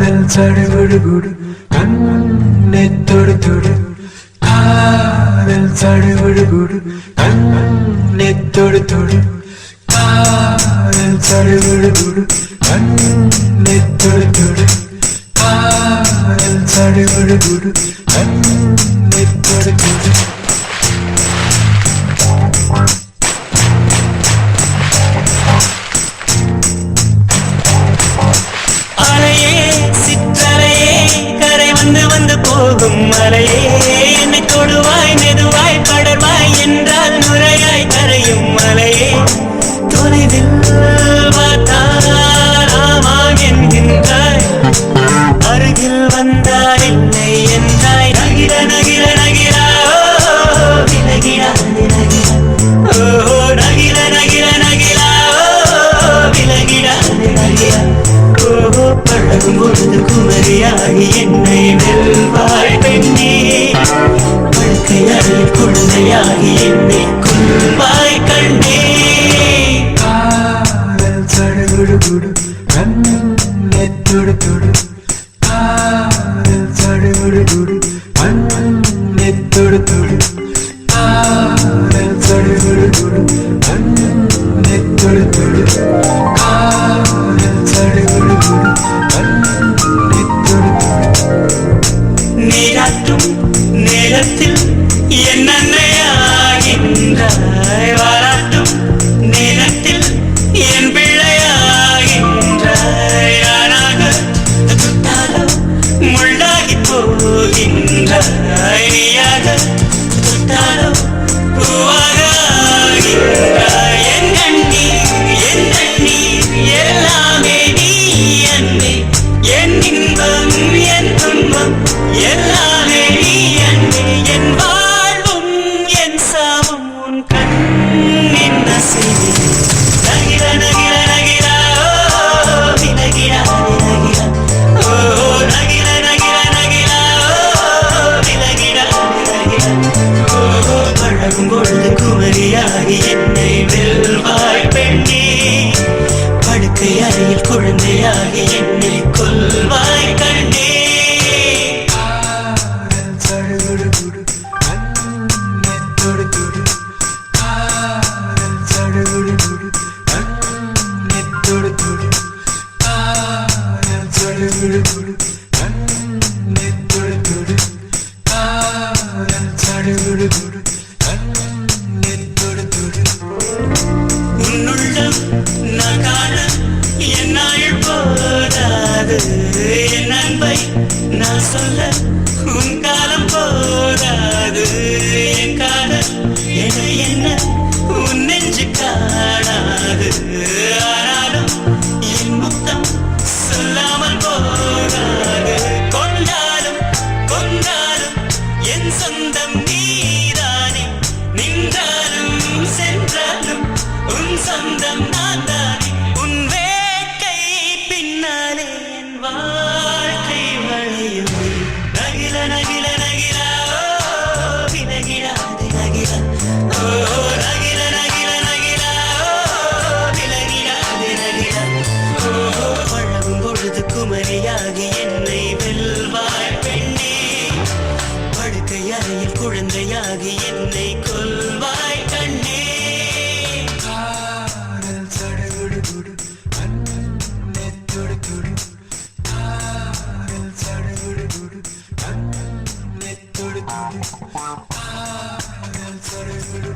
சடுகுடு கண்ணை தொடு தொடு காதல் சடுகுடு கண்ணை தொடு தொடு காதல் சடுகுடு கண்ணை தொடு தொடு காதல் சடுகுடு கண்ணை தொடு தொடு வந்து போகும் மலையே என்னை தொடுவாய் மெதுவாய் படர்வாய் என்றால் நுரையாய் கரையும் மலையே தொலைவில் பார்த்தாராமாம் என்கின்றாய் அருகில் வந்தால் இல்லை என்றாய் நகிர நகிர நகிரா விலகிடா விலகிடா ஓ நகிர நகிர நகிரா விலகிடா விலகிடா ஓ பழகும் பொழுது குமரியாகி என்னை வெல்வாய் பெண்ணே படுக்கையால் குழந்தையாகி என்னை கொள்வாய் கண்ணே காதல் சடுகுடு கண்ணை தொடு தொடு காதல் சடுகுடு கண்ணை தொடு தொடு காதல் சடுகுடு கண்ணை தொடு தொடு காதல் சடுகுடு கண்ணை தொடு நீராட்டும் நேரத்தில் என் அன்னையாகின்றாய் வாராட்டும் நேரத்தில் என் பிள்ளையாகின்றாய் யாராக தொட்டாலோ முள்ளாகி போகின்றாய் நீயாக தொட்டாலோ பூவாக ஆகின்றாய் என் கண்ணீர் எல்லாமே நீ அன்பே என் இன்பம் என் துன்பம் எல்லாமே நீ அன்பே என் வாழ்வும் என் சாவும் உன் கண்ணின் அசைவே நகிர நகிர நகிரா விலகிடா விலகிடா ஓ நகிர நகிர நகிரா விலகிடா விலகிடா ஓ பழகும் பொழுது குமரியாகி என்னை வெல்வாய் பெண்ணே படுக்கை அறையில் குழந்தையாகி என்னை கொல்வாய் கண்ணே காதல் சடுகுடு கண்ணை தொடு தொடு காதல் சடுகுடு கண்ணை தொடு தொடு காதல் சடுகுடு கண்ணை தொடு தொடு காதல் சடுகுடு கண்ணை தொடு தொடு உன்னுள்ளம் நான் காண என்னால் போதாது என் அன்பை நான் சொல்ல உன் காலம் போதாது என் காதல் என என்ன உன் நெஞ்சு காணாது ஆனாலும் என் முத்தம் சொல்லாமல் போகாது கொண்டாலும் கொண்டாலும் என் சொந்தம் நீதானே நின்றாலும் சென்றாலும் உன் சொந்தம் நான் தானே உன் வேட்கை பின்னாலே என் வாழ்க்கை வளையும் நகில நகில நகிரா விலகிடாது நகிரா ஓ நகில நகில நகிரா விலகிடாது நகிரா ஓ பழகும் பொழுது குமரியாகி என்னை வெல்வாய் பெண்ணே படுக்கை அறையில் குழந்தையாகி என்னை கொல்வாய் கண்ணே காதல் சடுகுடு கண்ணை தொடு தொடு காதல் சடுகுடு கண்ணை தொடு தொடு காதல் சடுகுடு